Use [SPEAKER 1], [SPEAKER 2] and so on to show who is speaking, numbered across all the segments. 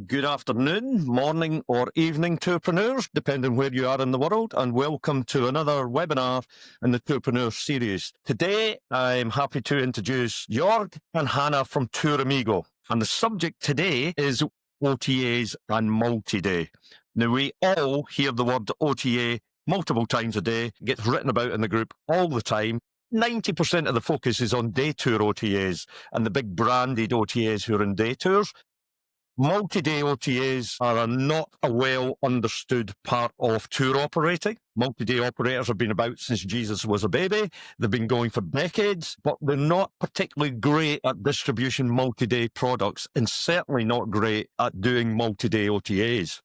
[SPEAKER 1] Good afternoon, morning or evening, tourpreneurs, depending where you are in the world, and welcome to another webinar in the Tourpreneur series. Today, I'm happy to introduce Jorge and Hana from Tour Amigo, and the subject today is OTAs and multi-day. Now, we all hear the word OTA multiple times a day, it gets written about in the group all the time. 90% of the focus is on day tour OTAs and the big branded OTAs who are in day tours. Multi-day OTAs are not a well understood part of tour operating. Multi-day operators have been about since Jesus was a baby. They've been going for decades, but they're not particularly great at distribution multi-day products and certainly not great at doing multi-day OTAs.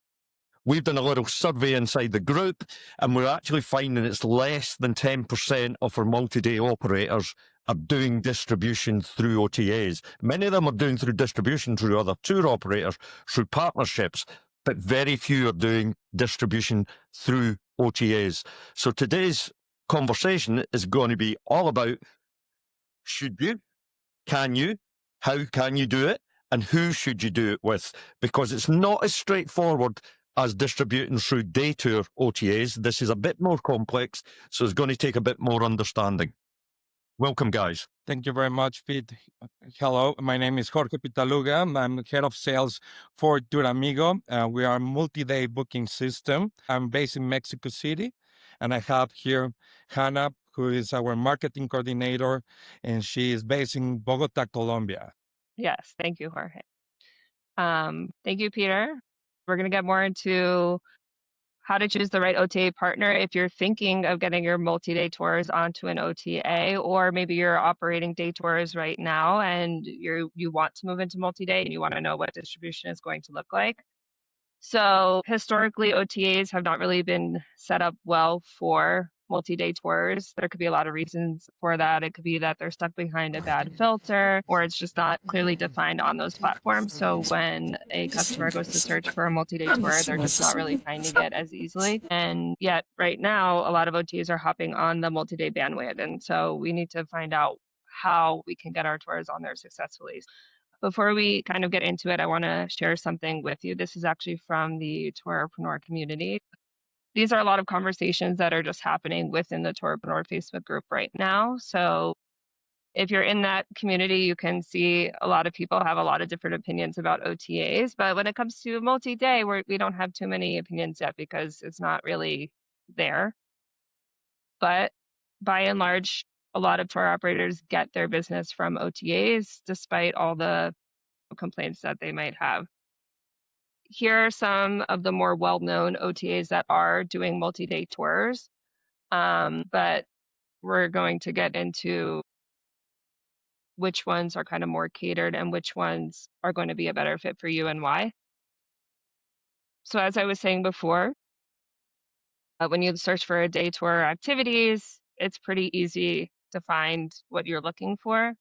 [SPEAKER 1] We've done a little survey inside the group, and we're actually finding it's less than 10% of our multi-day operators are doing distribution through OTAs. Many of them are doing through distribution through other tour operators, through partnerships, but very few are doing distribution through OTAs. So today's conversation is going to be all about should you, can you, how can you do it, and who should you do it with? Because it's not as straightforward as distributing through day tour OTAs. This is a bit more complex, so it's going to take a bit more understanding. Welcome, guys.
[SPEAKER 2] Thank you very much, Pete. Hello, my name is Jorge Pittaluga. I'm head of sales for Tour Amigo. We are a multi-day booking system. I'm based in Mexico City, and I have here Hana, who is our marketing coordinator, and she is based in Bogota, Colombia.
[SPEAKER 3] Yes, thank you, Jorge. Thank you, Peter. We're going to get more into how to choose the right OTA partner if you're thinking of getting your multi-day tours onto an OTA, or maybe you're operating day tours right now and you want to move into multi-day and you want to know what distribution is going to look like. So historically, OTAs have not really been set up well for multi-day tours. There could be a lot of reasons for that. It could be that they're stuck behind a bad filter, or it's just not clearly defined on those platforms. So when a customer goes to search for a multi-day tour, they're just not really finding it as easily. And yet right now, a lot of OTAs are hopping on the multi-day bandwagon. So we need to find out how we can get our tours on there successfully. Before we kind of get into it, I want to share something with you. This is actually from the Tourpreneur community. These are a lot of conversations that are just happening within the Tourpreneur Facebook group right now. So if you're in that community, you can see a lot of people have a lot of different opinions about OTAs. But when it comes to multi-day, we don't have too many opinions yet because it's not really there. But by and large, a lot of tour operators get their business from OTAs, despite all the complaints that they might have. Here are some of the more well-known OTAs that are doing multi-day tours, but we're going to get into which ones are kind of more catered and which ones are going to be a better fit for you and why. So as I was saying before, when you search for a day tour activities, it's pretty easy to find what you're looking for.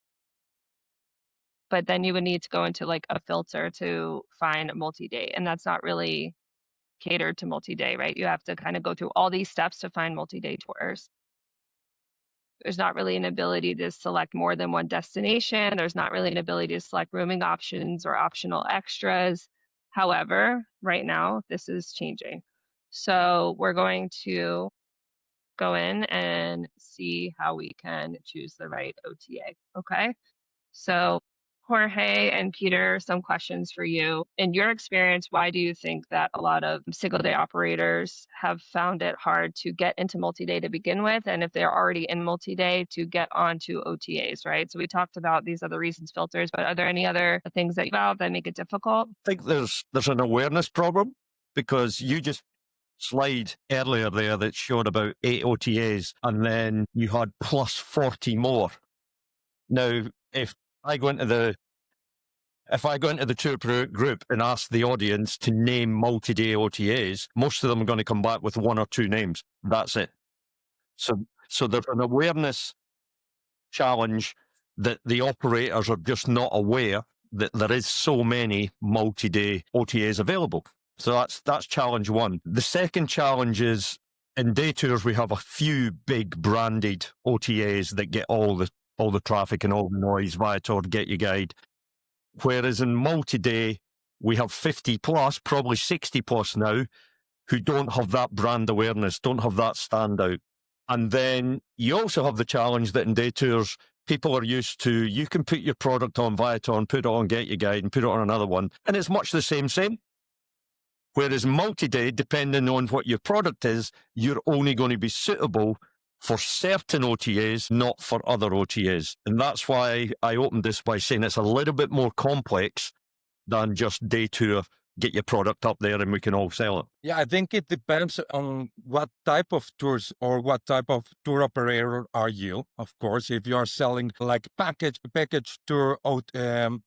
[SPEAKER 3] But then you would need to go into like a filter to find a multi-day, and that's not really catered to multi-day, right? You have to kind of go through all these steps to find multi-day tours. There's not really an ability to select more than one destination. There's not really an ability to select rooming options or optional extras. However, right now, this is changing. So we're going to go in and see how we can choose the right OTA, okay? So Jorge and Peter, some questions for you. In your experience, why do you think that a lot of single day operators have found it hard to get into multi-day to begin with? And if they're already in multi-day, to get onto OTAs, right? So we talked about these other reasons, filters, but are there any other things that you found that make it difficult?
[SPEAKER 1] I think there's an awareness problem, because you just slide earlier there that showed about 8 OTAs and then you had plus 40 more. Now, if I go into the Tour group and ask the audience to name multi-day OTAs, most of them are going to come back with 1 or 2 names. That's it. So there's an awareness challenge that the operators are just not aware that there is so many multi-day OTAs available. So that's challenge 1. The second challenge is in day tours, we have a few big branded OTAs that get all the traffic and all the noise, Viator, Get Your Guide. Whereas in multi-day, We have 50 plus, probably 60 plus now, who don't have that brand awareness, don't have that standout. And then you also have the challenge that in day tours, people are used to, you can put your product on Viator and put it on Get Your Guide and put it on another one, and it's much the same. Whereas multi-day, depending on what your product is, you're only going to be suitable for certain OTAs, not for other OTAs. And that's why I opened this by saying it's a little bit more complex than just day tour. Get your product up there and we can all sell it.
[SPEAKER 2] Yeah, I think it depends on what type of tours or what type of tour operator are you. Of course, if you are selling like package tour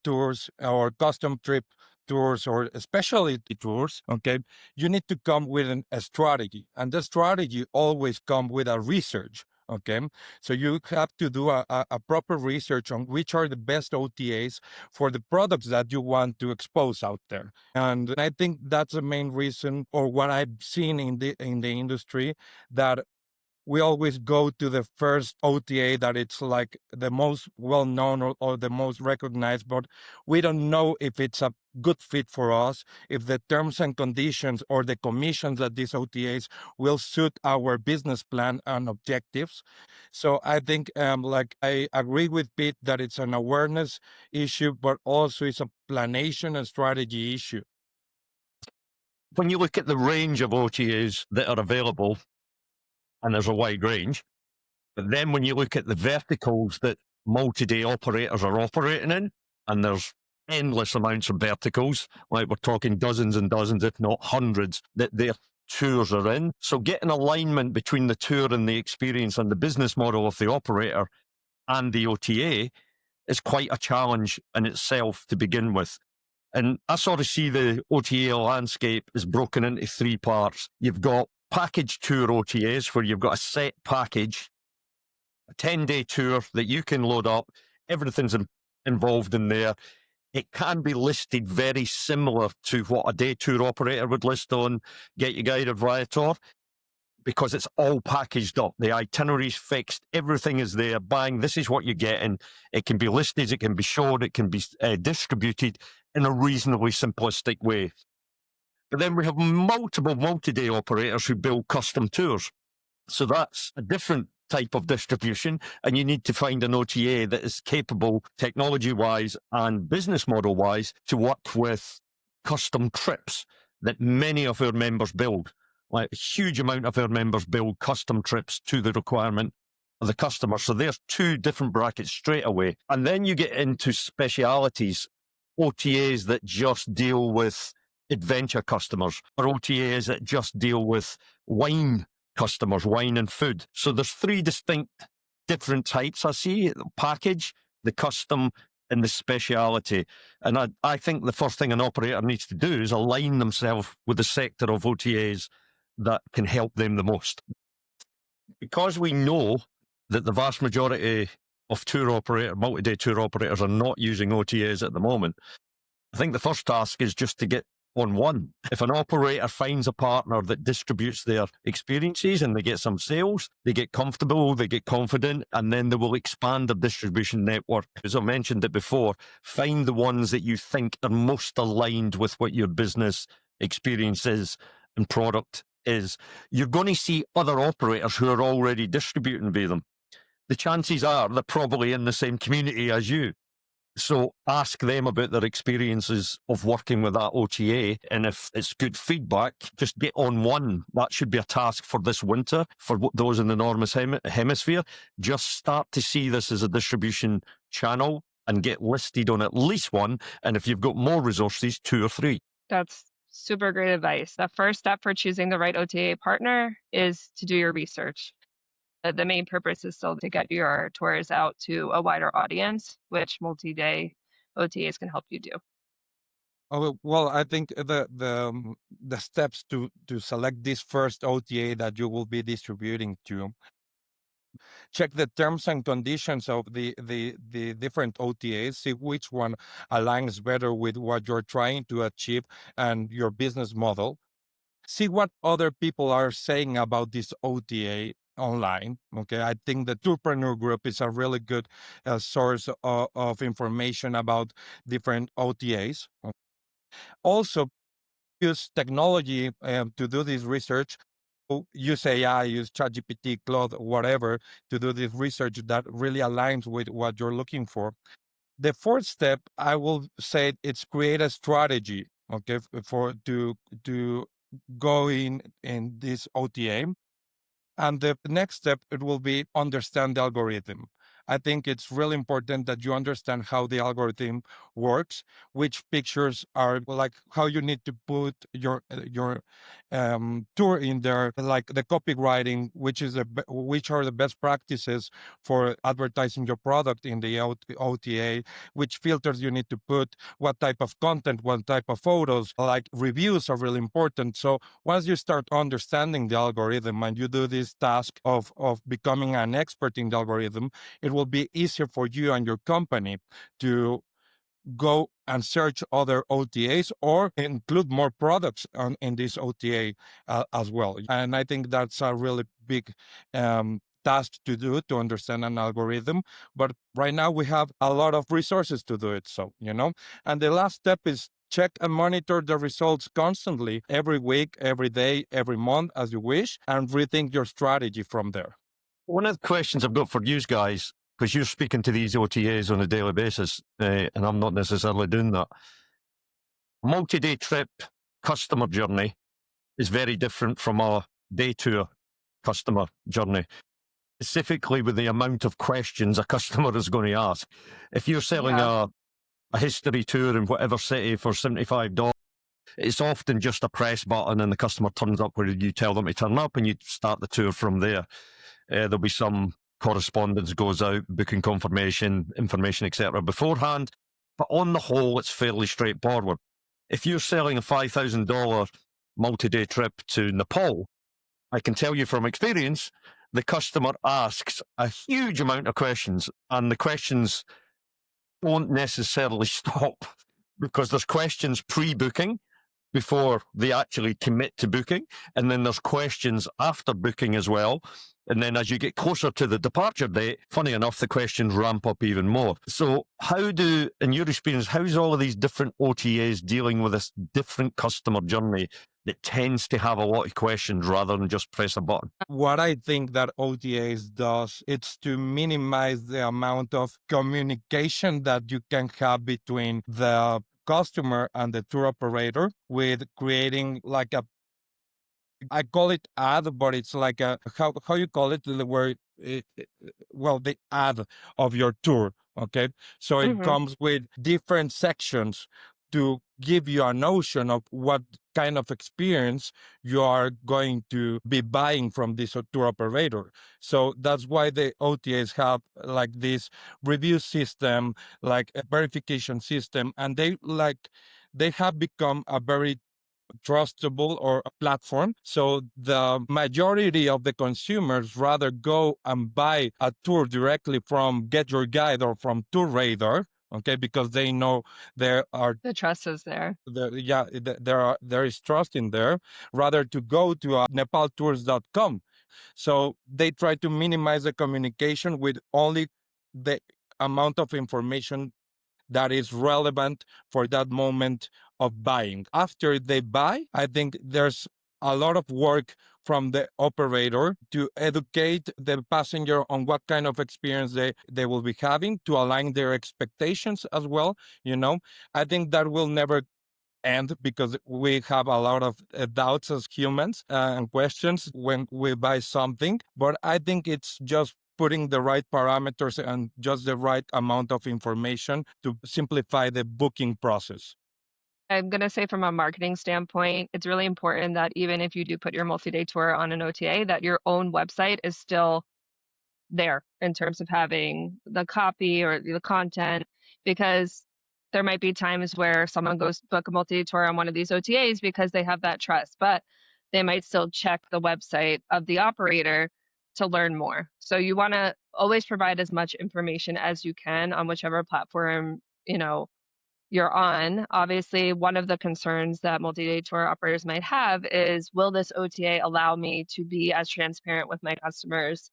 [SPEAKER 2] tours or custom trip tours or specialty tours, okay, you need to come with a strategy, and the strategy always come with a research. Okay, so you have to do a proper research on which are the best OTAs for the products that you want to expose out there. And I think that's the main reason, or what I've seen in the industry, that we always go to the first OTA that it's like the most well-known or the most recognized, but we don't know if it's a good fit for us, if the terms and conditions or the commissions that these OTAs will suit our business plan and objectives. So I think like I agree with Pete that it's an awareness issue, but also it's a planation and strategy issue.
[SPEAKER 1] When you look at the range of OTAs that are available, and there's a wide range, but then when you look at the verticals that multi-day operators are operating in, and there's endless amounts of verticals, like we're talking dozens and dozens, if not hundreds, that their tours are in. So getting alignment between the tour and the experience and the business model of the operator and the OTA is quite a challenge in itself to begin with. And I sort of see the OTA landscape is broken into three parts. You've got package tour OTAs where you've got a set package, a 10-day tour that you can load up. Everything's involved in there. It can be listed very similar to what a day tour operator would list on Get Your Guide or Viator, because it's all packaged up. The itinerary's fixed. Everything is there. Bang, this is what you're getting. It can be listed, it can be shown, it can be distributed in a reasonably simplistic way. But then we have multiple multi-day operators who build custom tours. So that's a different type of distribution, and you need to find an OTA that is capable technology-wise and business model-wise to work with custom trips that many of our members build. Like a huge amount of our members build custom trips to the requirement of the customer. So there's two different brackets straight away. And then you get into specialities, OTAs that just deal with adventure customers, or OTAs that just deal with wine customers, wine and food. So there's three distinct different types I see: the package, the custom, and the speciality. And I think the first thing an operator needs to do is align themselves with the sector of OTAs that can help them the most. Because we know that the vast majority of multi-day tour operators are not using OTAs at the moment, I think the first task is just to get on one. If an operator finds a partner that distributes their experiences and they get some sales, they get comfortable, they get confident, and then they will expand their distribution network. As I mentioned it before, find the ones that you think are most aligned with what your business experience is and product is. You're going to see other operators who are already distributing via them. The chances are they're probably in the same community as you. So ask them about their experiences of working with that OTA. And if it's good feedback, just get on one. That should be a task for this winter for those in the Northern Hemisphere. Just start to see this as a distribution channel and get listed on at least one. And if you've got more resources, 2 or 3.
[SPEAKER 3] That's super great advice. The first step for choosing the right OTA partner is to do your research. The main purpose is still to get your tours out to a wider audience, which multi-day OTAs can help you do.
[SPEAKER 2] Oh, well, I think the steps to select this first OTA that you will be distributing to, check the terms and conditions of the different OTAs, see which one aligns better with what you're trying to achieve and your business model. See what other people are saying about this OTA online. Okay, I think the Tourpreneur group is a really good source of information about different OTAs. Also, use technology to do this research. Use AI, use ChatGPT, Claude, whatever, to do this research that really aligns with what you're looking for. The fourth step, I will say, it's create a strategy, okay, for to go in this OTA. And the next step, it will be understand the algorithm. I think it's really important that you understand how the algorithm works, which pictures are like how you need to put your tour in there, like the copywriting, which are the best practices for advertising your product in the OTA, which filters you need to put, what type of content, what type of photos, like reviews are really important. So once you start understanding the algorithm and you do this task of becoming an expert in the algorithm, it will be easier for you and your company to go and search other OTAs or include more products in this OTA as well. And I think that's a really big task to do, to understand an algorithm. But right now we have a lot of resources to do it. So, and the last step is check and monitor the results constantly, every week, every day, every month, as you wish, and rethink your strategy from there.
[SPEAKER 1] One of the questions I've got for you guys, because you're speaking to these OTAs on a daily basis, and I'm not necessarily doing that. Multi-day trip customer journey is very different from a day tour customer journey, specifically with the amount of questions a customer is going to ask. If you're selling a history tour in whatever city for $75, it's often just a press button and the customer turns up where you tell them to turn up and you start the tour from there. There'll be some correspondence goes out, booking confirmation, information, etc. beforehand. But on the whole, it's fairly straightforward. If you're selling a $5,000 multi-day trip to Nepal, I can tell you from experience, the customer asks a huge amount of questions, and the questions don't necessarily stop because there's questions pre-booking before they actually commit to booking. And then there's questions after booking as well. And then as you get closer to the departure date, funny enough, the questions ramp up even more. So in your experience, how's all of these different OTAs dealing with this different customer journey that tends to have a lot of questions rather than just press a button?
[SPEAKER 2] What I think that OTAs does, it's to minimize the amount of communication that you can have between the customer and the tour operator with creating like I call it ad, but it's like how you call it, where the ad of your tour. Okay, so it comes with different sections to give you a notion of what kind of experience you are going to be buying from this tour operator. So that's why the OTAs have like this review system, like a verification system, and they have become a very trustable or a platform. So the majority of the consumers rather go and buy a tour directly from Get Your Guide or from Tour Radar. Okay, because they know there are
[SPEAKER 3] The trust is there.
[SPEAKER 2] There is trust in there, rather to go to nepaltours.com. So they try to minimize the communication with only the amount of information that is relevant for that moment of buying. After they buy, I think there's a lot of work from the operator to educate the passenger on what kind of experience they will be having, to align their expectations as well. I think that will never end because we have a lot of doubts as humans and questions when we buy something. But I think it's just putting the right parameters and just the right amount of information to simplify the booking process.
[SPEAKER 3] I'm going to say from a marketing standpoint, it's really important that even if you do put your multi-day tour on an OTA, that your own website is still there in terms of having the copy or the content, because there might be times where someone goes book a multi-day tour on one of these OTAs because they have that trust, but they might still check the website of the operator to learn more. So you want to always provide as much information as you can on whichever platform, you're on. Obviously, one of the concerns that multi-day tour operators might have is, will this OTA allow me to be as transparent with my customers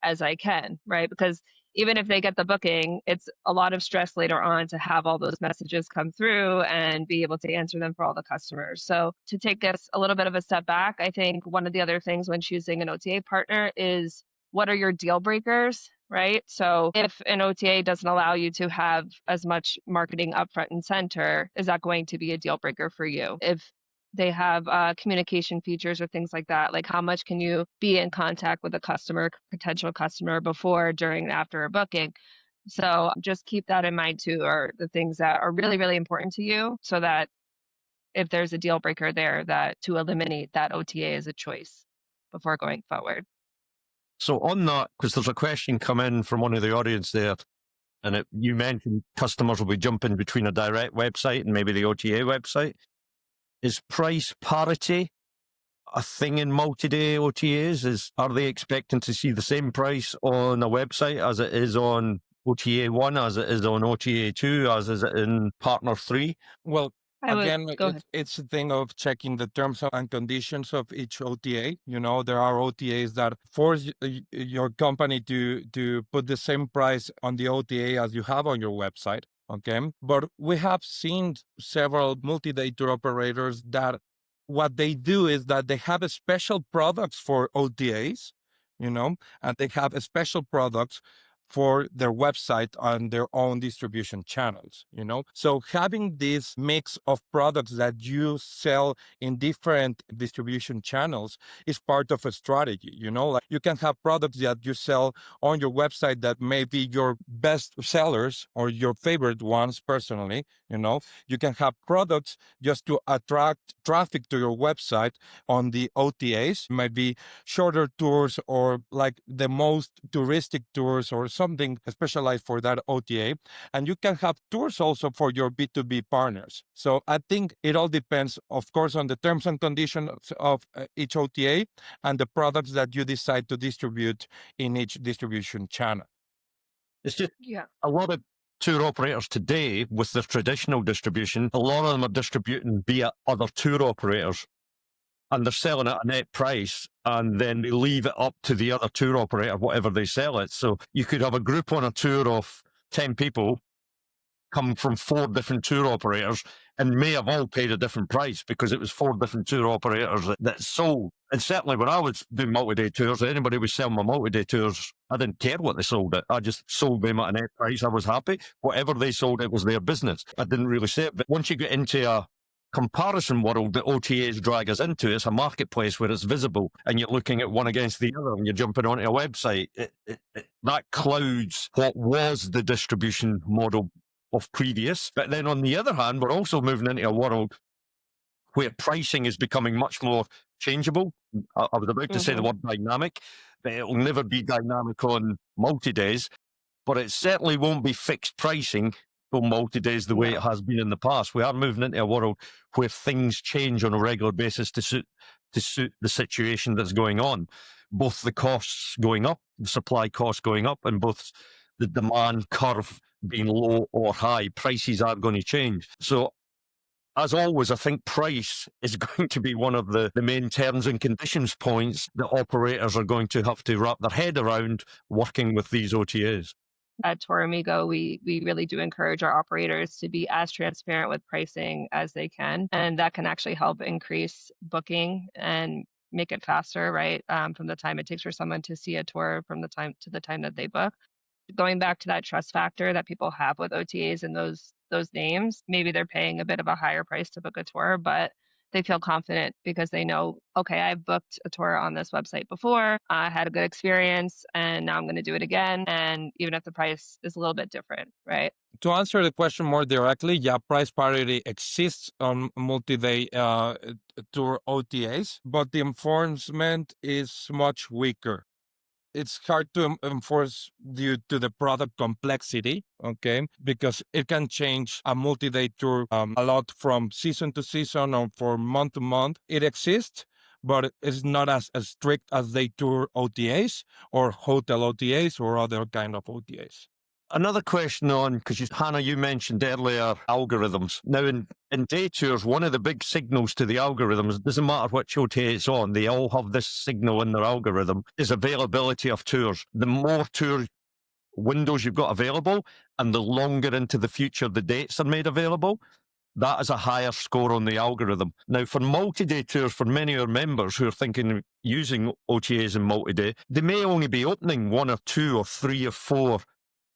[SPEAKER 3] as I can, right? Because even if they get the booking, it's a lot of stress later on to have all those messages come through and be able to answer them for all the customers. So to take us a little bit of a step back, I think one of the other things when choosing an OTA partner is what are your deal breakers, right? So if an OTA doesn't allow you to have as much marketing upfront and center, is that going to be a deal breaker for you? If they have communication features or things like that, like how much can you be in contact with a customer, potential customer before, during, and after a booking? So just keep that in mind too, are the things that are really, really important to you, so that if there's a deal breaker there, that to eliminate that OTA as a choice before going forward.
[SPEAKER 1] So on that, because there's a question come in from one of the audience there, and you mentioned customers will be jumping between a direct website and maybe the OTA website. Is price parity a thing in multi-day OTAs? Are they expecting to see the same price on a website as it is on OTA 1, as it is on OTA 2, as is it in Partner 3?
[SPEAKER 2] Well, again,
[SPEAKER 3] Go ahead.
[SPEAKER 2] it's a thing of checking the terms and conditions of each OTA. There are OTAs that force your company to put the same price on the OTA as you have on your website. Okay. But we have seen several multi-day tour operators that what they do is that they have a special products for OTAs, and they have a special products for their website on their own distribution channels, So having this mix of products that you sell in different distribution channels is part of a strategy, Like you can have products that you sell on your website that may be your best sellers or your favorite ones personally, You can have products just to attract traffic to your website on the OTAs. It might be shorter tours or like the most touristic tours or something specialized for that OTA. And you can have tours also for your B2B partners. So I think it all depends, of course, on the terms and conditions of each OTA and the products that you decide to distribute in each distribution channel.
[SPEAKER 1] It's just a lot of tour operators today with their traditional distribution, a lot of them are distributing via other tour operators, and they're selling at a net price, and then they leave it up to the other tour operator, whatever they sell it. So you could have a group on a tour of 10 people come from 4 different tour operators and may have all paid a different price because it was 4 different tour operators that sold. And certainly when I was doing multi-day tours, anybody was selling my multi-day tours, I didn't care what they sold it. I just sold them at a net price. I was happy. Whatever they sold, it was their business. I didn't really say it. But once you get into a comparison world that OTAs drag us into, it's a marketplace where it's visible and you're looking at one against the other and you're jumping onto a website. That clouds what was the distribution model of previous. But then on the other hand, we're also moving into a world where pricing is becoming much more changeable. I was about to say the word dynamic, but it'll never be dynamic on multi-days, but it certainly won't be fixed pricing for multi-days the way it has been in the past. We are moving into a world where things change on a regular basis to suit the situation that's going on. Both the costs going up, the supply costs going up, and both the demand curve being low or high, prices are going to change. So as always, I think price is going to be one of the main terms and conditions points that operators are going to have to wrap their head around working with these OTAs.
[SPEAKER 3] At Tour Amigo, we really do encourage our operators to be as transparent with pricing as they can. And that can actually help increase booking and make it faster, right? From the time it takes for someone to see a tour from the time to the time that they book. Going back to that trust factor that people have with OTAs and those names, maybe they're paying a bit of a higher price to book a tour, but they feel confident because they know, okay, I've booked a tour on this website before, I had a good experience, and now I'm going to do it again. And even if the price is a little bit different, right?
[SPEAKER 2] To answer the question more directly, yeah, price parity exists on multi-day tour OTAs, but the enforcement is much weaker. It's hard to enforce due to the product complexity, okay? Because it can change a multi-day tour a lot from season to season or from month to month. It exists, but it's not as strict as day tour OTAs or hotel OTAs or other kind of OTAs.
[SPEAKER 1] Another question on, because Hana, you mentioned earlier algorithms. Now, in day tours, one of the big signals to the algorithms, it doesn't matter which OTA it's on, they all have this signal in their algorithm, is availability of tours. The more tour windows you've got available and the longer into the future the dates are made available, that is a higher score on the algorithm. Now, for multi-day tours, for many of our members who are thinking of using OTAs and multi-day, they may only be opening 1 or 2 or 3 or 4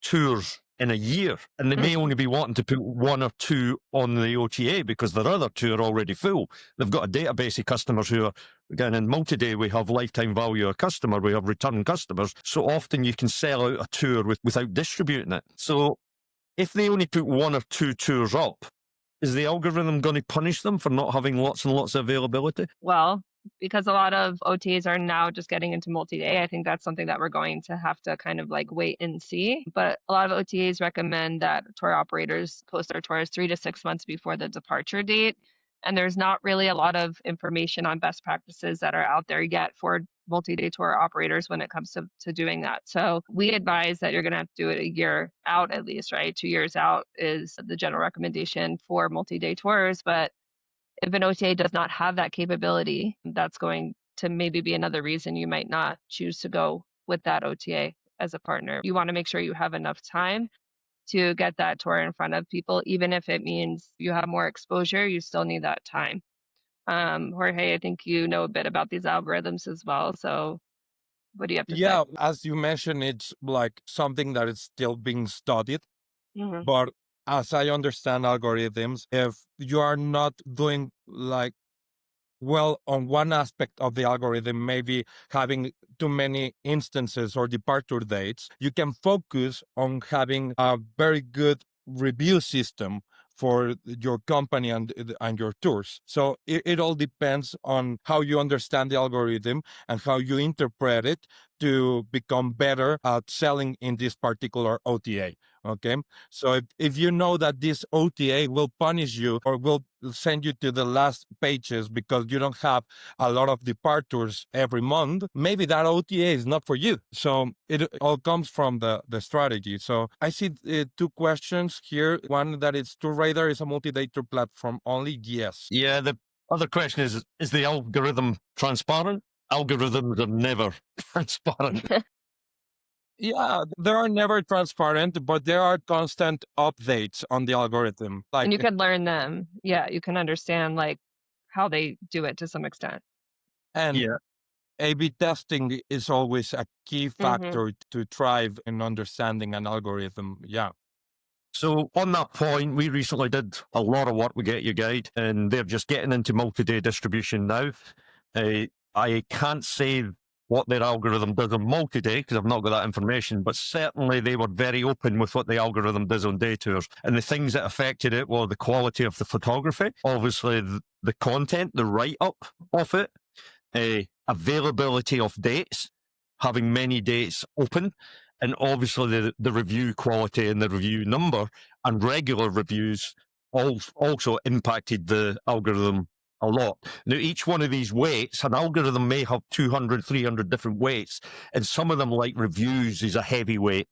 [SPEAKER 1] tours in a year, and they may only be wanting to put 1 or 2 on the OTA because their other 2 are already full. They've got a database of customers who are, again, in multi-day, we have lifetime value of customer, we have return customers, so often you can sell out a tour without distributing it. So if they only put 1 or 2 tours up, is the algorithm going to punish them for not having lots and lots of availability?
[SPEAKER 3] Well, because a lot of OTAs are now just getting into multi-day, I think that's something that we're going to have to kind of like wait and see. But a lot of OTAs recommend that tour operators post their tours 3 to 6 months before the departure date. And there's not really a lot of information on best practices that are out there yet for multi-day tour operators when it comes to doing that. So we advise that you're going to have to do it a year out at least, right? 2 years out is the general recommendation for multi-day tours. But if an OTA does not have that capability, that's going to maybe be another reason you might not choose to go with that OTA as a partner. You want to make sure you have enough time to get that tour in front of people, even if it means you have more exposure, you still need that time. Jorge, I think you know a bit about these algorithms as well. So what do you have to
[SPEAKER 2] Yeah,
[SPEAKER 3] say?
[SPEAKER 2] as you mentioned, it's like something that is still being studied.
[SPEAKER 3] Mhm.
[SPEAKER 2] But as I understand algorithms, if you are not doing like well on one aspect of the algorithm, maybe having too many instances or departure dates, you can focus on having a very good review system for your company and your tours. So it all depends on how you understand the algorithm and how you interpret it to become better at selling in this particular OTA. Okay. So if you know that this OTA will punish you or will send you to the last pages because you don't have a lot of departures every month, maybe that OTA is not for you. So it all comes from the strategy. So I see 2 questions here. One that it's TourRadar is a multi-day tour platform only. Yes.
[SPEAKER 1] Yeah, the other question is the algorithm transparent? Algorithms are never transparent.
[SPEAKER 2] Yeah, they are never transparent, but there are constant updates on the algorithm. Like,
[SPEAKER 3] And you can learn them. Yeah, you can understand like how they do it to some extent.
[SPEAKER 2] and
[SPEAKER 1] Yeah.
[SPEAKER 2] A/B testing is always a key
[SPEAKER 3] Mhm.
[SPEAKER 2] factor to thrive in understanding an algorithm. Yeah.
[SPEAKER 1] So on that point, we recently did a lot of work with Get Your Guide, and they're just getting into multi-day distribution now. I can't say what their algorithm does on multi-day because I've not got that information, but certainly they were very open with what the algorithm does on day tours. And the things that affected it were the quality of the photography, obviously the content, the write-up of it, availability of dates, having many dates open, and obviously the review quality and the review number and regular reviews also impacted the algorithm a lot. Now, each one of these weights, an algorithm may have 200, 300 different weights, and some of them, like reviews, is a heavy weight.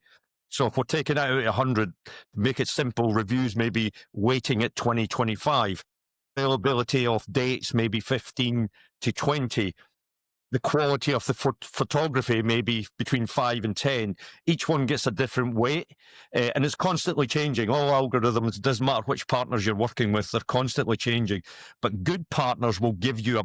[SPEAKER 1] So if we're taking it out at 100, to make it simple, reviews may be weighting at 20, 25. Availability of dates may be 15 to 20. The quality of the photography may be between 5 and 10. Each one gets a different weight, and it's constantly changing. All algorithms, doesn't matter which partners you're working with, they're constantly changing. But good partners will give you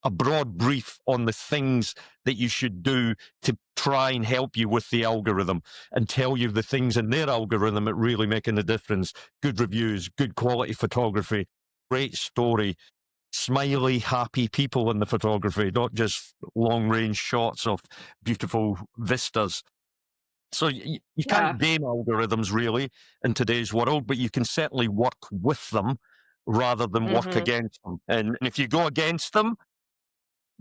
[SPEAKER 1] a broad brief on the things that you should do to try and help you with the algorithm and tell you the things in their algorithm that really making a difference. Good reviews, good quality photography, great story, smiley, happy people in the photography, not just long range shots of beautiful vistas. So you
[SPEAKER 3] Yeah.
[SPEAKER 1] can't game algorithms really in today's world, but you can certainly work with them rather than work
[SPEAKER 3] Mhm.
[SPEAKER 1] against them. And if you go against them,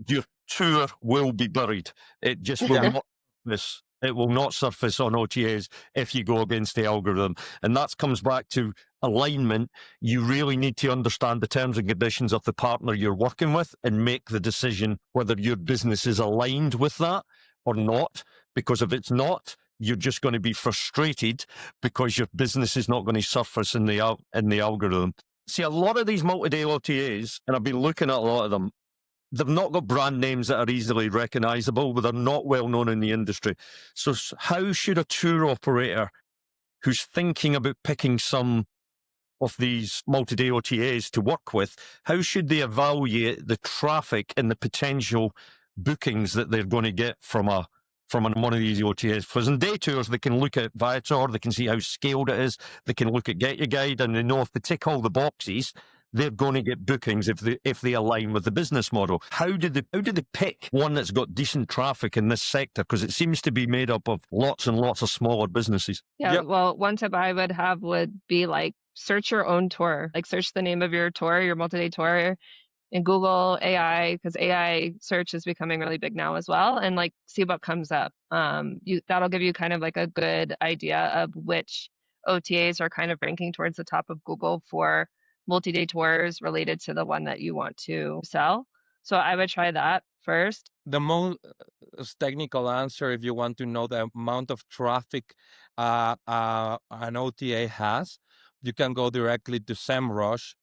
[SPEAKER 1] your tour will be buried. It just will
[SPEAKER 2] Yeah.
[SPEAKER 1] not surface. It will not surface on OTAs if you go against the algorithm. And that comes back to alignment. You really need to understand the terms and conditions of the partner you're working with and make the decision whether your business is aligned with that or not. Because if it's not, you're just going to be frustrated because your business is not going to surface in the algorithm. See, a lot of these multi-day OTAs, and I've been looking at a lot of them, they've not got brand names that are easily recognizable, but they're not well known in the industry. So how should a tour operator who's thinking about picking some of these multi-day OTAs to work with, how should they evaluate the traffic and the potential bookings that they're going to get from one of these OTAs? Because in day tours, they can look at Viator, they can see how scaled it is, they can look at Get Your Guide, and they know if they tick all the boxes, they're going to get bookings if they align with the business model. How did they pick one that's got decent traffic in this sector? Because it seems to be made up of lots and lots of smaller businesses.
[SPEAKER 3] Yeah,
[SPEAKER 2] Yep.
[SPEAKER 3] well, one tip I would have would be like search your own tour. Like search the name of your tour, your multi-day tour in Google AI, because AI search is becoming really big now as well, and like see what comes up. That'll give you kind of like a good idea of which OTAs are kind of ranking towards the top of Google for multi-day tours related to the one that you want to sell. So I would try that first.
[SPEAKER 2] The most technical answer, if you want to know the amount of traffic an OTA has, you can go directly to SEMrush,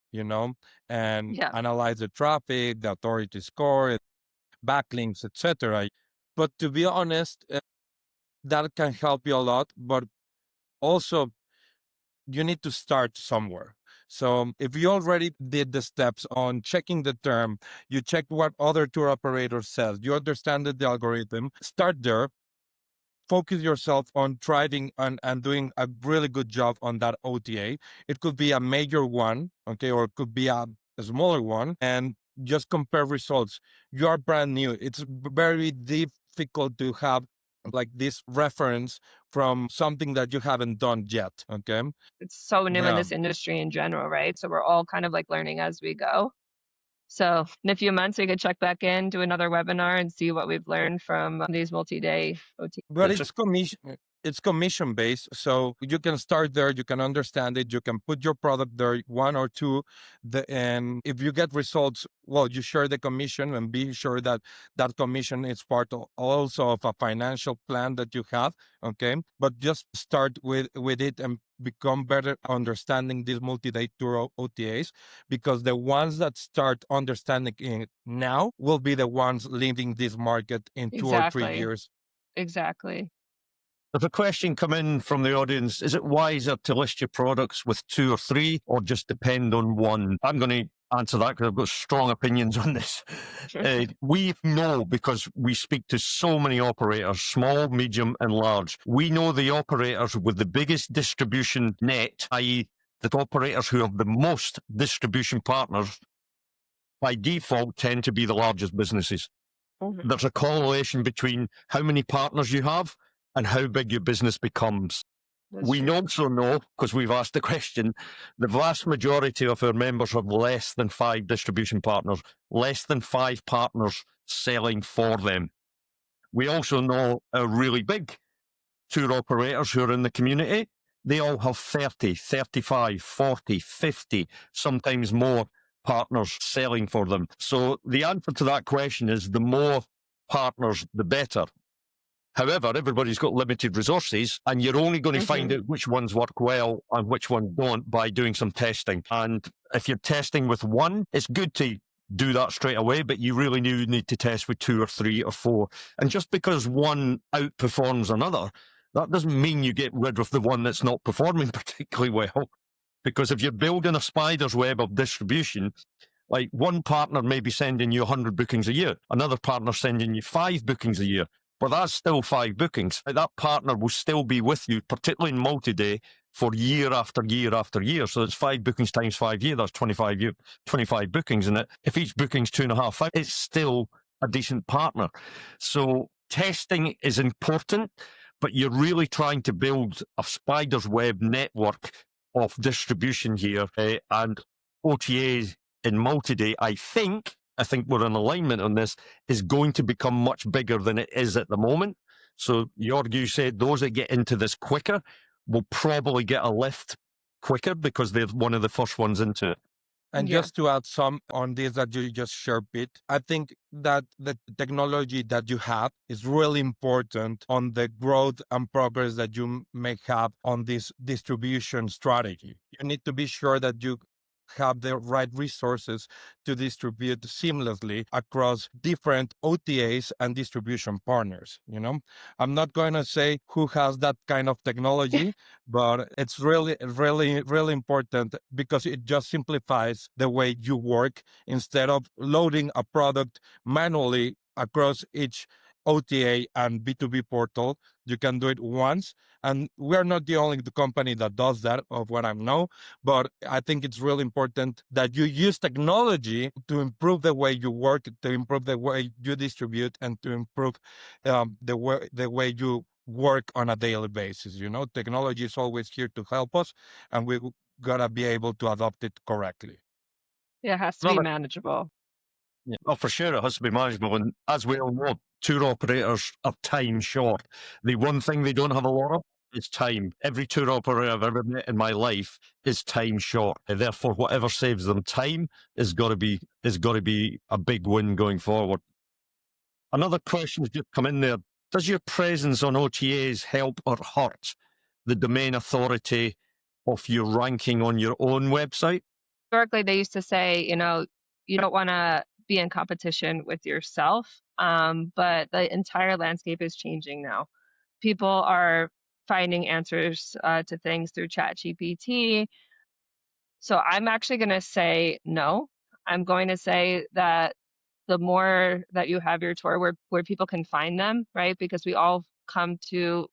[SPEAKER 2] and
[SPEAKER 3] Yeah.
[SPEAKER 2] analyze the traffic, the authority score, backlinks, etc. But to be honest, that can help you a lot. But also, you need to start somewhere. So if you already did the steps on checking the term, you checked what other tour operators says, you understand the algorithm, start there, focus yourself on driving and doing a really good job on that OTA. It could be a major one, okay, or it could be a smaller one, and just compare results. You are brand new. It's very difficult to have like this reference from something that you haven't done yet, okay?
[SPEAKER 3] It's so new in
[SPEAKER 2] Yeah.
[SPEAKER 3] this industry in general, right? So we're all kind of like learning as we go. So in a few months, we could check back in, do another webinar, and see what we've learned from these multi-day OT.
[SPEAKER 2] But
[SPEAKER 1] It's
[SPEAKER 2] it's commission based, so you can start there. You can understand it. You can put your product there, one or two, and if you get results, well, you share the commission, and be sure that that commission is part also of a financial plan that you have. Okay, but just start with it and become better understanding these multi-day tour OTAs, because the ones that start understanding it now will be the ones leading this market in 2 or 3
[SPEAKER 3] Exactly.
[SPEAKER 2] years.
[SPEAKER 3] Exactly.
[SPEAKER 1] There's a question come in from the audience. Is it wiser to list your products with 2 or 3 or just depend on one? I'm going to answer that because I've got strong opinions on this. We know, because we speak to so many operators, small, medium and large. We know the operators with the biggest distribution net, i.e. the operators who have the most distribution partners, by default tend to be the largest businesses.
[SPEAKER 3] Mhm.
[SPEAKER 1] There's a correlation between how many partners you have and how big your business becomes.
[SPEAKER 3] That's
[SPEAKER 1] We
[SPEAKER 3] true.
[SPEAKER 1] also know, because we've asked the question, the vast majority of our members have less than 5 distribution partners, less than 5 partners selling for them. We also know our really big tour operators who are in the community, they all have 30, 35, 40, 50, sometimes more partners selling for them. So the answer to that question is the more partners, the better. However, everybody's got limited resources, and you're only going to find out which ones work well and which ones don't by doing some testing. And if you're testing with one, it's good to do that straight away, but you really do need to test with 2 or 3 or 4. And just because one outperforms another, that doesn't mean you get rid of the one that's not performing particularly well. Because if you're building a spider's web of distribution, like one partner may be sending you 100 bookings a year, another partner sending you 5 bookings a year. But that's still 5 bookings. That partner will still be with you, particularly in multi-day, for year after year after year. So it's 5 bookings times 5 years. That's 25 bookings in it. If each booking's 2.5, 5, it's still a decent partner. So testing is important, but you're really trying to build a spider's web network of distribution here, and OTAs in multi-day, I think we're in alignment on this, is going to become much bigger than it is at the moment. So Jorg, you said those that get into this quicker will probably get a lift quicker because they're one of the first ones into it.
[SPEAKER 2] And
[SPEAKER 3] Yeah.
[SPEAKER 2] just to add some on this that you just shared, Pete, I think that the technology that you have is really important on the growth and progress that you may have on this distribution strategy. You need to be sure that you have the right resources to distribute seamlessly across different OTAs and distribution partners. I'm not going to say who has that kind of technology, but it's really, really, really important because it just simplifies the way you work. Instead of loading a product manually across each OTA and B2B portal, you can do it once. And we're not the only company that does that, of what I know, but I think it's really important that you use technology to improve the way you work, to improve the way you distribute, and to improve the way you work on a daily basis. Technology is always here to help us, and we gotta be able to adopt it correctly.
[SPEAKER 3] It has to be manageable.
[SPEAKER 1] Yeah. Oh, for sure, it has to be manageable. And as we all know, tour operators are time short. The one thing they don't have a lot of is time. Every tour operator I've ever met in my life is time short. And therefore, whatever saves them time is got to be a big win going forward. Another question's just come in there. Does your presence on OTAs help or hurt the domain authority of your ranking on your own website?
[SPEAKER 3] Historically, they used to say, you don't want to be in competition with yourself, but the entire landscape is changing now. People are finding answers to things through ChatGPT. So I'm actually going to say no. I'm going to say that the more that you have your tour where people can find them, right? Because we all come to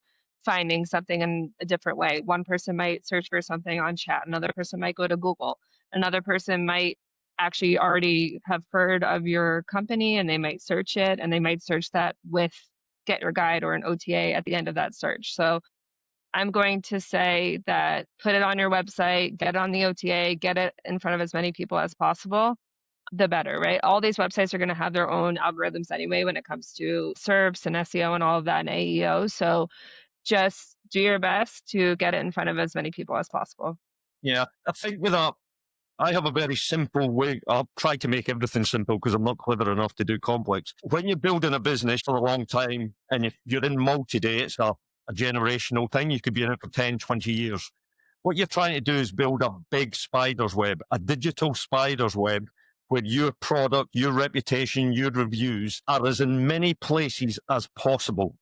[SPEAKER 3] finding something in a different way. One person might search for something on chat, another person might go to Google, another person might actually already have heard of your company and they might search it, and they might search that with Get Your Guide or an OTA at the end of that search. So I'm going to say that put it on your website, get it on the OTA, get it in front of as many people as possible, the better, right? All these websites are going to have their own algorithms anyway when it comes to SERPs and SEO and all of that and AEO. So just do your best to get it in front of as many people as possible.
[SPEAKER 1] Yeah, I think with that, I have a very simple way. I'll try to make everything simple because I'm not clever enough to do complex. When you're building a business for a long time, and if you're in multi-day, it's a generational thing. You could be in it for 10, 20 years. What you're trying to do is build a big spider's web, a digital spider's web, where your product, your reputation, your reviews are as in many places as possible.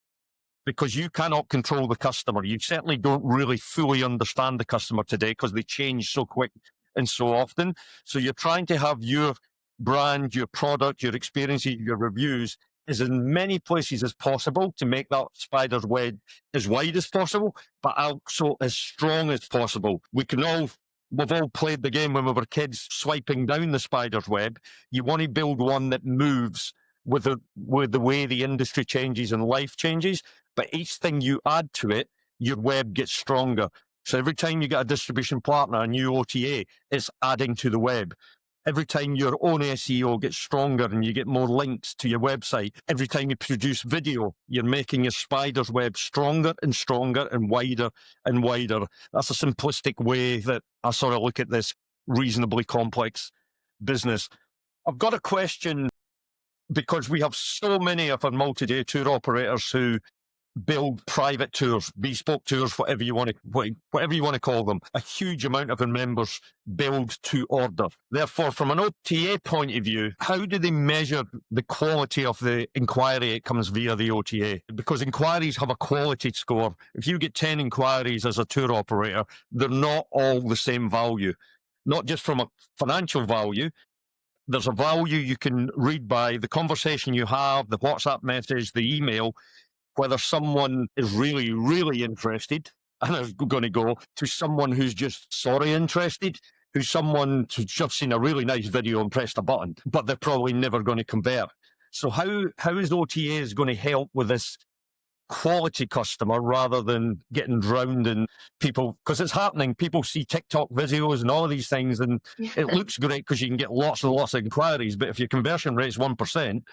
[SPEAKER 1] Because you cannot control the customer. You certainly don't really fully understand the customer today because they change so quick and so often. So you're trying to have your brand, your product, your experiences, your reviews is in many places as possible to make that spider's web as wide as possible, but also as strong as possible. We've all played the game when we were kids, swiping down the spider's web. You want to build one that moves with the way the industry changes and life changes. But each thing you add to it, your web gets stronger. So every time you get a distribution partner, a new OTA, it's adding to the web. Every time your own SEO gets stronger and you get more links to your website, every time you produce video, you're making your spider's web stronger and stronger and wider and wider. That's a simplistic way that I sort of look at this reasonably complex business. I've got a question because we have so many of our multi-day tour operators who build private tours, bespoke tours, whatever you want to call them. A huge amount of our members build to order. Therefore, from an OTA point of view, how do they measure the quality of the inquiry that comes via the OTA? Because inquiries have a quality score. If you get 10 inquiries as a tour operator, they're not all the same value. Not just from a financial value. There's a value you can read by the conversation you have, the WhatsApp message, the email, whether someone is really, really interested and is going to go to someone who's just sorry interested, who's someone who's just seen a really nice video and pressed a button, but they're probably never going to convert. So how is OTAs going to help with this quality customer rather than getting drowned in people? Because it's happening. People see TikTok videos and all of these things, and it looks great because you can get lots and lots of inquiries. But if your conversion rate's 1%, again,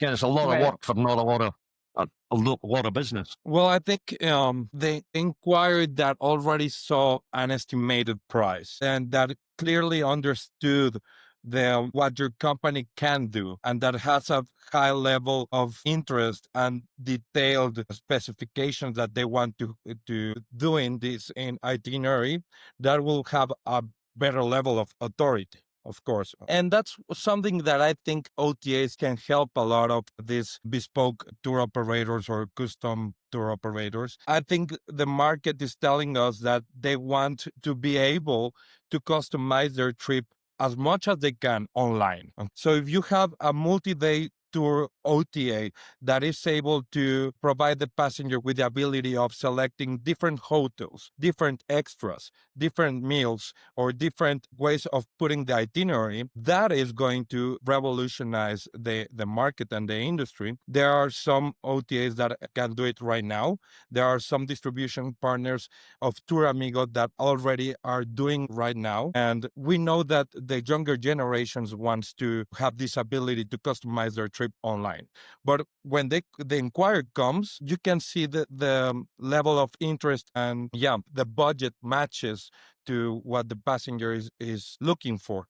[SPEAKER 1] it's a lot of work for not a lot of business.
[SPEAKER 2] Well, I think the inquiry that already saw an estimated price and that clearly understood what your company can do, and that has a high level of interest and detailed specifications that they want to do in this itinerary, that will have a better level of authority, of course. And that's something that I think OTAs can help a lot of these bespoke tour operators or custom tour operators. I think the market is telling us that they want to be able to customize their trip as much as they can online. So if you have a multi-day tour OTA that is able to provide the passenger with the ability of selecting different hotels, different extras, different meals, or different ways of putting the itinerary, that is going to revolutionize the market and the industry. There are some OTAs that can do it right now. There are some distribution partners of Tour Amigo that already are doing right now. And we know that the younger generations wants to have this ability to customize their trip online. But when the inquiry comes, you can see the level of interest and the budget matches to what the passenger is looking for,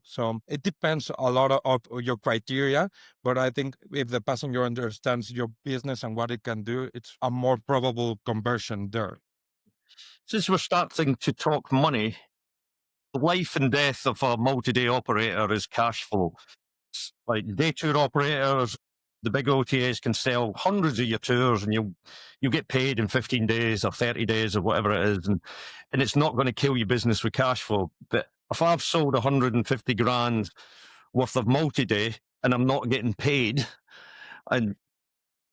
[SPEAKER 2] So it depends a lot of your criteria, but I think if the passenger understands your business and what it can do, it's a more probable conversion there.
[SPEAKER 1] Since we're starting to talk money, the life and death of a multi-day operator is cash flow. Like day tour operators, the big OTAs can sell hundreds of your tours and you get paid in 15 days or 30 days or whatever it is. And it's not going to kill your business with cash flow. But if I've sold 150 grand worth of multi-day and I'm not getting paid and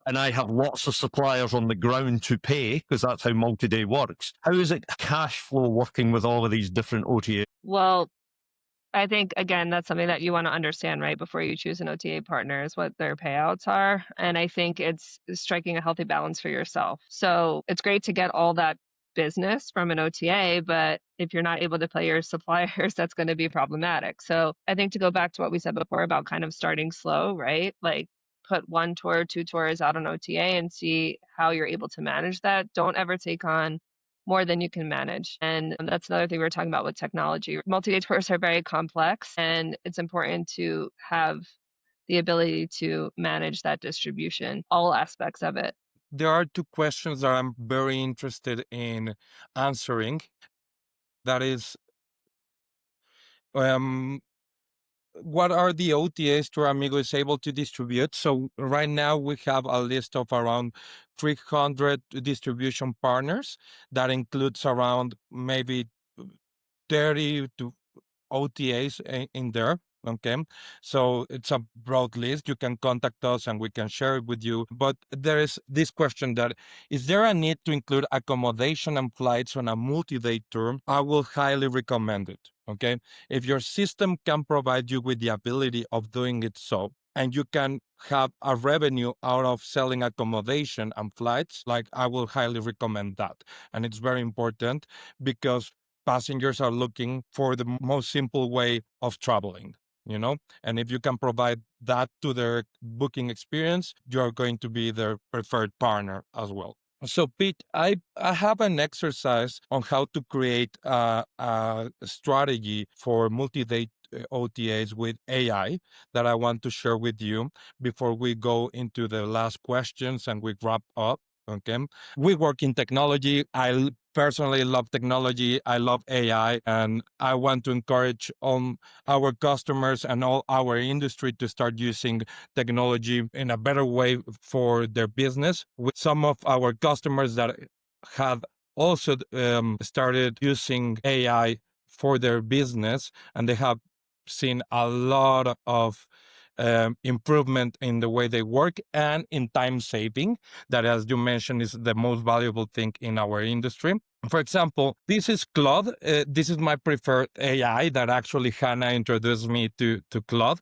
[SPEAKER 1] I have lots of suppliers on the ground to pay, because that's how multi-day works, how is it cash flow working with all of these different OTAs?
[SPEAKER 3] Well, I think, again, that's something that you want to understand right before you choose an OTA partner is what their payouts are. And I think it's striking a healthy balance for yourself. So it's great to get all that business from an OTA, but if you're not able to pay your suppliers, that's going to be problematic. So I think to go back to what we said before about kind of starting slow, right? Like put 1 tour, 2 tours out on OTA and see how you're able to manage that. Don't ever take on more than you can manage. And that's another thing we were talking about with technology. Multi-day tours are very complex, and it's important to have the ability to manage that distribution, all aspects of it.
[SPEAKER 2] There are 2 questions that I'm very interested in answering. That is, what are the OTAs Tour Amigo is able to distribute? So right now we have a list of around 300 distribution partners. That includes around maybe 30 to OTAs in there. Okay, so it's a broad list. You can contact us and we can share it with you. But there is this question that, is there a need to include accommodation and flights on a multi-day tour? I will highly recommend it. Okay, if your system can provide you with the ability of doing it so, and you can have a revenue out of selling accommodation and flights, like I will highly recommend that. And it's very important because passengers are looking for the most simple way of traveling, and if you can provide that to their booking experience, you're going to be their preferred partner as well. So Pete, I have an exercise on how to create a strategy for multi-day OTAs with AI that I want to share with you before we go into the last questions and we wrap up. Okay. We work in technology. I personally love technology. I love AI, and I want to encourage our customers and all our industry to start using technology in a better way for their business. With some of our customers that have also started using AI for their business, and they have seen a lot of improvement in the way they work and in time saving. That, as you mentioned, is the most valuable thing in our industry. For example, this is Claude. This is my preferred AI that actually Hana introduced me to Claude.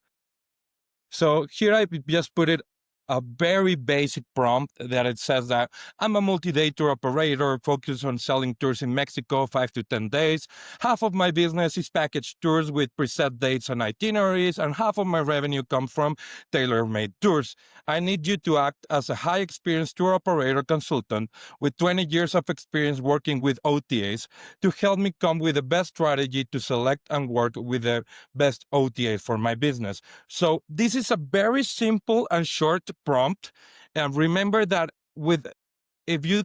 [SPEAKER 2] So here I just put it a very basic prompt that it says that I'm a multi-day tour operator focused on selling tours in Mexico 5 to 10 days. Half of my business is package tours with preset dates and itineraries, and half of my revenue comes from tailor-made tours. I need you to act as a high-experienced tour operator consultant with 20 years of experience working with OTAs to help me come with the best strategy to select and work with the best OTA for my business. So this is a very simple and short prompt. And remember that if you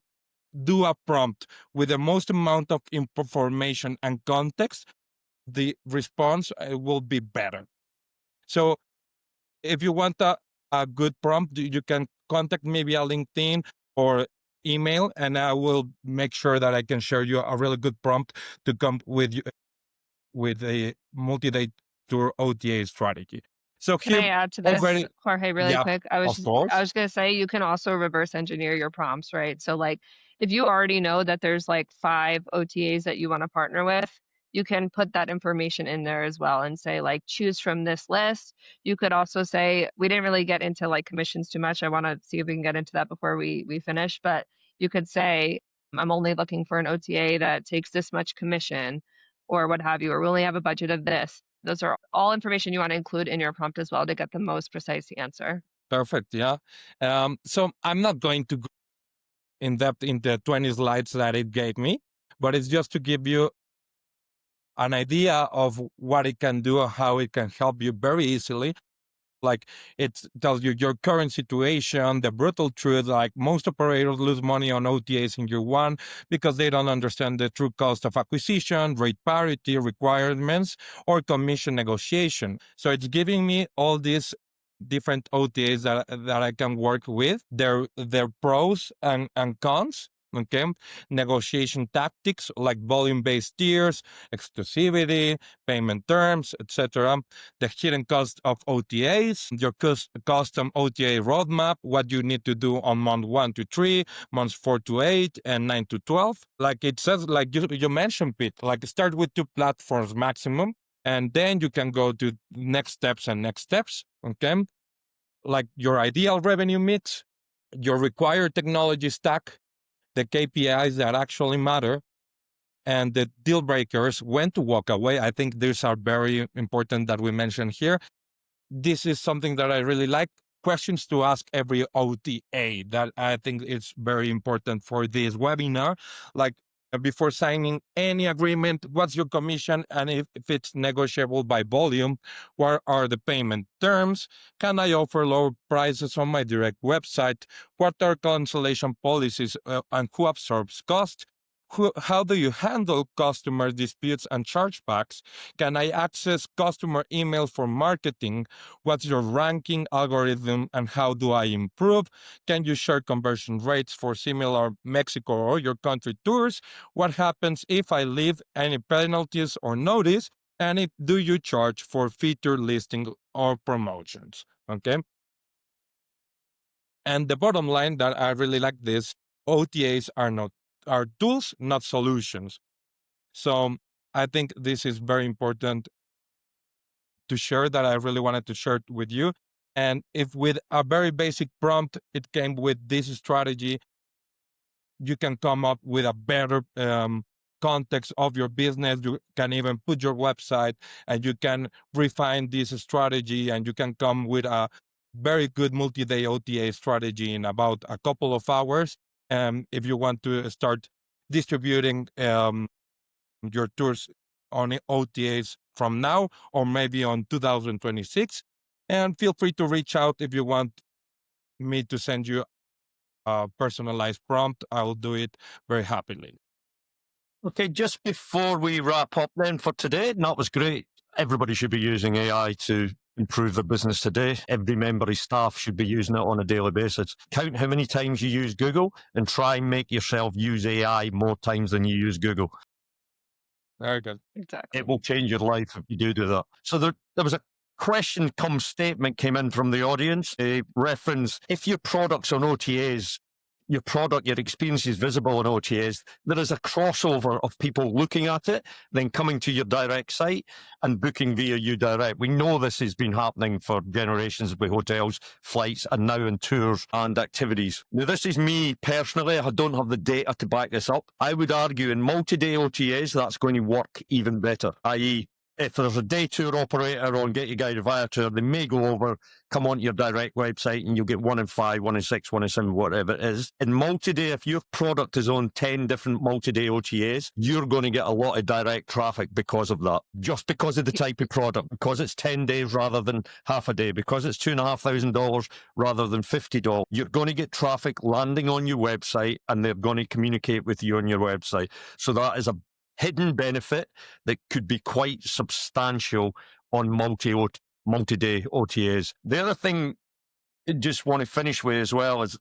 [SPEAKER 2] do a prompt with the most amount of information and context, the response will be better. So if you want a good prompt, you can contact me via LinkedIn or email, and I will make sure that I can share you a really good prompt to come with you with a multi-day tour OTA strategy. So
[SPEAKER 3] Can
[SPEAKER 2] here
[SPEAKER 3] I add to this,
[SPEAKER 2] already,
[SPEAKER 3] Jorge, really
[SPEAKER 2] yeah,
[SPEAKER 3] quick?
[SPEAKER 2] of course,
[SPEAKER 3] I was gonna say you can also reverse engineer your prompts, right? So like if you already know that there's like 5 OTAs that you want to partner with, you can put that information in there as well and say like choose from this list. You could also say we didn't really get into like commissions too much. I want to see if we can get into that before we finish, but you could say I'm only looking for an OTA that takes this much commission or what have you, or we only have a budget of this. Those are all information you want to include in your prompt as well to get the most precise answer.
[SPEAKER 2] perfect, yeah. So I'm not going to go in depth in the 20 slides that it gave me, but it's just to give you an idea of what it can do, how it can help you very easily. Like it tells you your current situation, the brutal truth. Like most operators lose money on OTAs in year one because they don't understand the true cost of acquisition, rate parity requirements, or commission negotiation. So it's giving me all these different OTAs that I can work with, their pros and cons. Okay, negotiation tactics like volume-based tiers, exclusivity, payment terms, etc. The hidden cost of OTAs, your custom OTA roadmap, what you need to do on month 1 to 3, months 4 to 8, and 9 to 12. Like it says, like you mentioned, Pete, like start with 2 platforms maximum, and then you can go to next steps and next steps. Okay, like your ideal revenue mix, your required technology stack, the KPIs that actually matter, and the deal breakers, when to walk away. I think these are very important that we mention here. This is something that I really like. Questions to ask every OTA that I think is very important for this webinar. Like before signing any agreement, what's your commission? And if it's negotiable by volume, what are the payment terms? Can I offer lower prices on my direct website? What are cancellation policies and who absorbs cost? How do you handle customer disputes and chargebacks? Can I access customer email for marketing? What's your ranking algorithm and how do I improve? Can you share conversion rates for similar Mexico or your country tours? What happens if I leave any penalties or notice? And do you charge for feature listing or promotions? Okay. And the bottom line that I really like this, OTAs are tools, not solutions. So I think this is very important to share, that I really wanted to share it with you. And if with a very basic prompt, it came with this strategy, you can come up with a better context of your business. You can even put your website and you can refine this strategy and you can come with a very good multi-day OTA strategy in about a couple of hours. If you want to start distributing your tours on OTAs from now or maybe on 2026. And feel free to reach out if you want me to send you a personalized prompt. I will do it very happily.
[SPEAKER 1] Okay, just before we wrap up then for today, and that was great. Everybody should be using AI to improve their business today. Every member of staff should be using it on a daily basis. Count how many times you use Google and try and make yourself use AI more times than you use Google.
[SPEAKER 2] Very good.
[SPEAKER 3] Exactly.
[SPEAKER 1] It will change your life if you do that. So there was a question come statement came in from the audience. A reference, if your product's on OTAs, your product, your experience is visible on OTAs, there is a crossover of people looking at it, then coming to your direct site and booking via you direct. We know this has been happening for generations with hotels, flights, and now in tours and activities. Now, this is me personally. I don't have the data to back this up. I would argue in multi-day OTAs, that's going to work even better, i.e., if there's a day tour operator on Get Your Guided Via Tour, they may go over, come onto your direct website and you'll get 1 in 5, 1 in 6, 1 in 7, whatever it is. In multi-day, if your product is on 10 different multi-day OTAs, you're going to get a lot of direct traffic because of that. Just because of the type of product, because it's 10 days rather than half a day, because it's $2,500 rather than $50, you're going to get traffic landing on your website and they're going to communicate with you on your website. So that is a hidden benefit that could be quite substantial on multi-day OTAs. The other thing I just want to finish with as well is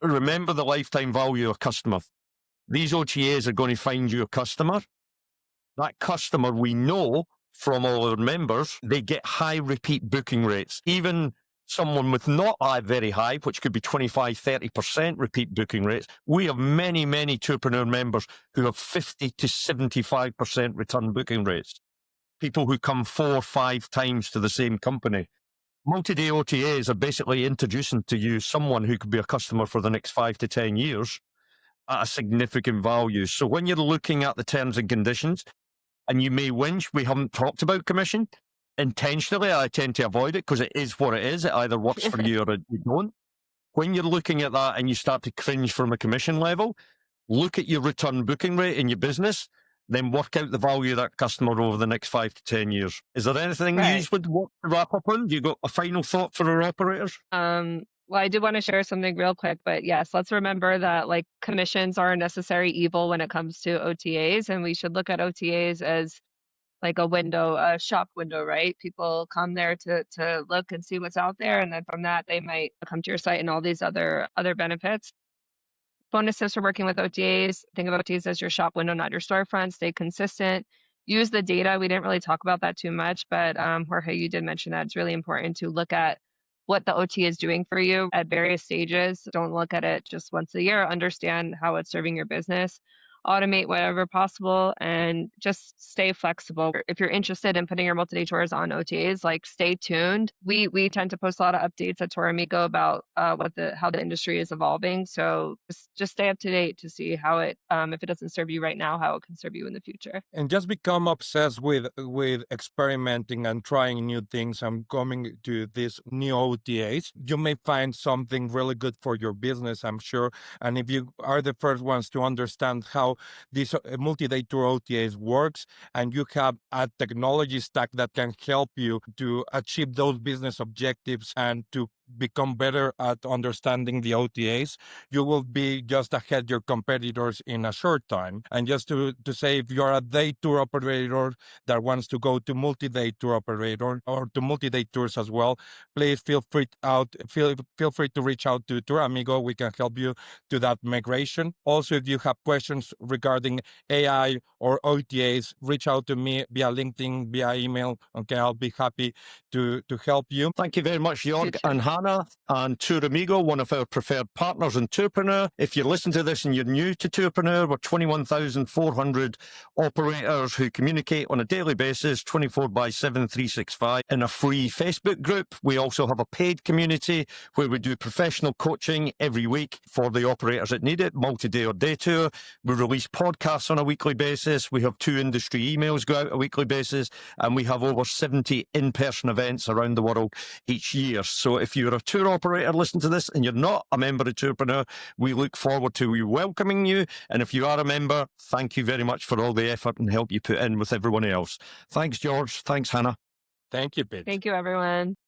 [SPEAKER 1] remember the lifetime value of a customer. These OTAs are going to find you a customer. That customer, we know from all our members, they get high repeat booking rates. Even someone with not very high, which could be 25, 30% repeat booking rates. We have many, many Tourpreneur members who have 50 to 75% return booking rates. People who come 4 or 5 times to the same company. Multi-day OTAs are basically introducing to you someone who could be a customer for the next 5 to 10 years at a significant value. So when you're looking at the terms and conditions, and you may whinge, we haven't talked about commission. Intentionally, I tend to avoid it because it is what it is. It either works for you or it don't. When you're looking at that and you start to cringe from a commission level, look at your return booking rate in your business, then work out the value of that customer over the next 5 to 10 years. Is there anything you would want to wrap up on? Do you got a final thought for our operators?
[SPEAKER 3] Well, I did want to share something real quick, but yes, let's remember that like commissions are a necessary evil when it comes to OTAs, and we should look at OTAs as like a window, a shop window, right? People come there to look and see what's out there, and then from that they might come to your site and all these other benefits. Bonus tips for working with OTAs. Think of OTAs as your shop window, not your storefront. Stay consistent. Use the data. We didn't really talk about that too much, but Jorge, you did mention that it's really important to look at what the OTA is doing for you at various stages. Don't look at it just once a year. Understand how it's serving your business. Automate whatever possible and just stay flexible. If you're interested in putting your multi-day tours on OTAs, like stay tuned. We tend to post a lot of updates at Tour Amigo about how the industry is evolving. So just stay up to date to see how it if it doesn't serve you right now, how it can serve you in the future.
[SPEAKER 2] And just become obsessed with experimenting and trying new things and coming to these new OTAs. You may find something really good for your business, I'm sure. And if you are the first ones to understand how this multi-day tour OTAs works, and you have a technology stack that can help you to achieve those business objectives and to become better at understanding the OTAs, you will be just ahead your competitors in a short time. And just to say, if you're a day tour operator that wants to go to multi-day tour operator or to multi-day tours as well, please feel free to reach out to Tour Amigo. We can help you to that migration. Also, if you have questions regarding AI or OTAs, reach out to me via LinkedIn, via email. Okay, I'll be happy to help you.
[SPEAKER 1] Thank you very much, Jorg and Hana and Tour Amigo, one of our preferred partners in Tourpreneur. If you listen to this and you're new to Tourpreneur, we're 21,400 operators who communicate on a daily basis, 24/7, 365, in a free Facebook group. We also have a paid community where we do professional coaching every week for the operators that need it, multi-day or day tour. We release podcasts on a weekly basis. We have 2 industry emails go out on a weekly basis, and we have over 70 in-person events around the world each year. So if you're a tour operator, listen to this, and you're not a member of Tourpreneur, we look forward to welcoming you. And if you are a member, thank you very much for all the effort and help you put in with everyone else. Thanks, George. Thanks, Hannah.
[SPEAKER 2] Thank you, Pete.
[SPEAKER 3] Thank you, everyone.